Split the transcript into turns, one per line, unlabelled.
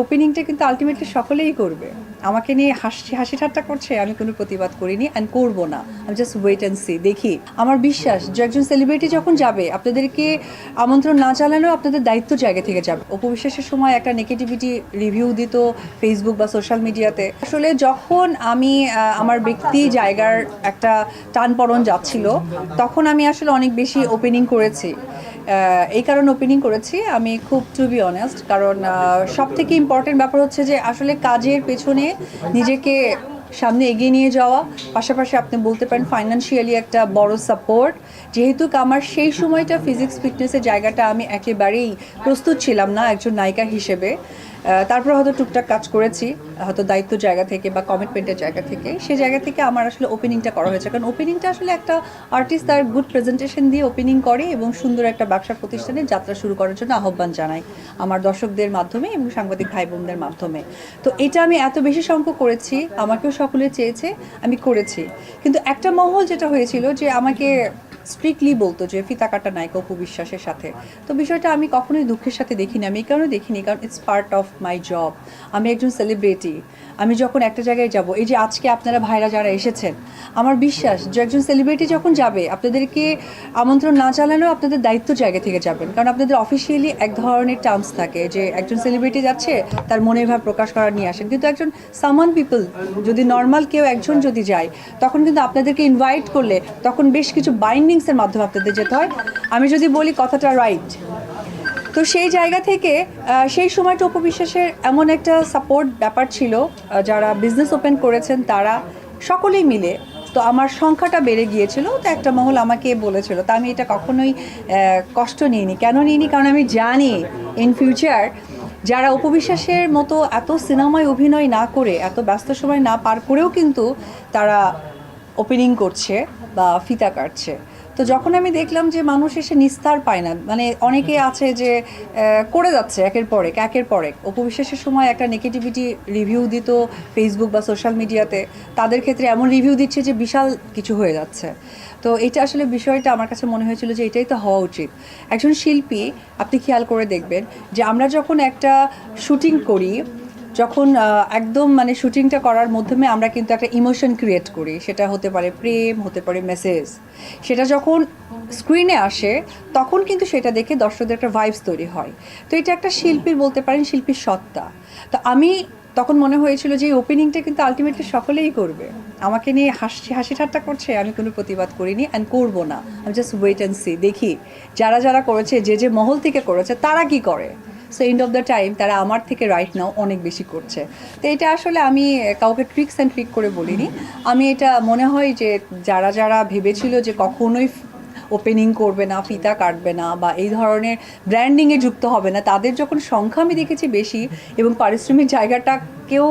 ওপেনিংটা কিন্তু আলটিমেটলি সকলেই করবে। আমাকে নিয়ে হাসি ঠাট্টা করছে, আমি কোনো প্রতিবাদ করিনি অ্যান্ড করব না। আমি জাস্ট ওয়েট অ্যান্ড সি, দেখি। আমার বিশ্বাস যে একজন সেলিব্রিটি যখন যাবে, আপনাদেরকে আমন্ত্রণ না জানালেও আপনাদের দায়িত্ব জায়গা থেকে যাবে। অপু বিশ্বাসের সময় একটা নেগেটিভিটি রিভিউ দিত ফেসবুক বা সোশ্যাল মিডিয়াতে। আসলে যখন আমি আমার ব্যক্তি জায়গার একটা টানপড়ন যাচ্ছিল, তখন আমি আসলে অনেক বেশি ওপেনিং করেছি। এই কারণে ওপেনিং করেছি আমি, খুব টু বি অনেস্ট। কারণ সব থেকে ইম্পর্টেন্ট ব্যাপার হচ্ছে যে আসলে কাজের পেছনে নিজেকে সামনে এগিয়ে নিয়ে যাওয়া, পাশাপাশি আপনি বলতে পারেন ফাইন্যান্সিয়ালি একটা বড় সাপোর্ট। যেহেতু আমার সেই সময়টা ফিজিক্স ফিটনেসের জায়গাটা আমি একেবারেই প্রস্তুত ছিলাম না একজন নায়িকা হিসেবে। তারপর হয়তো টুকটাক কাজ করেছি, হয়তো দায়িত্ব জায়গা থেকে বা কমিটমেন্টের জায়গা থেকে, সেই জায়গা থেকে আমার আসলে ওপেনিংটা করা হয়েছে। কারণ ওপেনিংটা আসলে একটা আর্টিস্ট তার গুড প্রেজেন্টেশন দিয়ে ওপেনিং করে এবং সুন্দর একটা ব্যবসা প্রতিষ্ঠানে যাত্রা শুরু করার জন্য আহ্বান জানাই আমার দর্শকদের মাধ্যমে এবং সাংবাদিক ভাই বোনদের মাধ্যমে। তো এটা আমি এত বেশি সংখ্যক করেছি, আমাকেও সকলে চেয়েছে, আমি করেছি। কিন্তু একটা মহল যেটা হয়েছিল যে আমাকে স্ট্রিক্টলি বলতো যে ফিতা কাটা নায়িকা অপু বিশ্বাসের সাথে। তো বিষয়টা আমি কখনোই দুঃখের সাথে দেখিনি। আমি এই কারণে দেখিনি, কারণ it's part of my job. আমি একজন সেলিব্রিটি। আমি যখন একটা জায়গায় যাব, এই যে আজকে আপনারা ভাইরা যারা এসেছেন, আমার বিশ্বাস যে একজন সেলিব্রিটি যখন যাবে, আপনাদেরকে আমন্ত্রণ না জানালেও আপনাদের দায়িত্ব জায়গা থেকে যাবেন। কারণ আপনাদের অফিসিয়ালি এক ধরনের টার্মস থাকে যে একজন সেলিব্রিটি যাচ্ছে, তার মনের ভাব প্রকাশ করা নিয়ে আসেন। কিন্তু একজন সামান পিপল, যদি নর্মাল কেউ একজন যদি যায়, তখন কিন্তু আপনাদেরকে ইনভাইট করলে তখন বেশ কিছু বাইন্ডিংসের মাধ্যমে আপনাদের যেতে হয়। আমি যদি বলি কথাটা রাইট, তো সেই জায়গা থেকে সেই সময়টা অপু বিশ্বাসের এমন একটা সাপোর্ট ব্যাপার ছিল। যারা বিজনেস ওপেন করেছেন তারা সকলেই মিলে, তো আমার সংখ্যাটা বেড়ে গিয়েছিল। তো একটা মহল আমাকে বলেছিল, তা আমি এটা কখনোই কষ্ট নিইনি। কেন নিইনি? কারণ আমি জানি ইন ফিউচার যারা অপু বিশ্বাসের মতো এত সিনেমায় অভিনয় না করে, এত ব্যস্ত সময় না পার করেও কিন্তু তারা ওপেনিং করছে বা ফিতা কাটছে। তো যখন আমি দেখলাম যে মানুষ এসে নিস্তার পায় না, মানে অনেকে আছে যে করে যাচ্ছে একের পর এক অপু বিশ্বাসের সময় একটা নেগেটিভিটি রিভিউ দিত ফেসবুক বা সোশ্যাল মিডিয়াতে, তাদের ক্ষেত্রে এমন রিভিউ দিচ্ছে যে বিশাল কিছু হয়ে যাচ্ছে। তো এটা আসলে বিষয়টা আমার কাছে মনে হয়েছিল যে এটাই তো হওয়া উচিত। একজন শিল্পী, আপনি খেয়াল করে দেখবেন যে আমরা যখন একটা শুটিং করি, যখন একদম মানে শুটিংটা করার মাধ্যমে আমরা কিন্তু একটা ইমোশন ক্রিয়েট করি, সেটা হতে পারে প্রেম, হতে পারে মেসেজ। সেটা যখন স্ক্রিনে আসে তখন কিন্তু সেটা দেখে দর্শকদের একটা ভাইবস তৈরি হয়। তো এটা একটা শিল্পীর, বলতে পারেন শিল্পীর সত্তা। তো আমি তখন মনে হয়েছিল যে এই ওপেনিংটা কিন্তু আলটিমেটলি সকলেই করবে। আমাকে নিয়ে হাসি ঠাট্টা করছে, আমি কোনো প্রতিবাদ করিনি অ্যান্ড করব না। আমি জাস্ট ওয়েট অ্যান্ড সি, দেখি। যারা যারা করেছে, যে যে মহল থেকে করেছে, তারা কি করে। So end of the time তারা আমার থেকে রাইট নাও অনেক বেশি করছে। তো এটা আসলে আমি কাউকে ট্রিক্স অ্যান্ড ট্রিক করে বলিনি। আমি এটা মনে হয় যে যারা যারা ভেবেছিল যে কখনোই ওপেনিং করবে না, ফিতা কাটবে না বা এই ধরনের ব্র্যান্ডিংয়ে যুক্ত হবে না, তাদের যখন সংখ্যা আমি দেখেছি বেশি এবং পারিশ্রমিক জায়গাটাকেও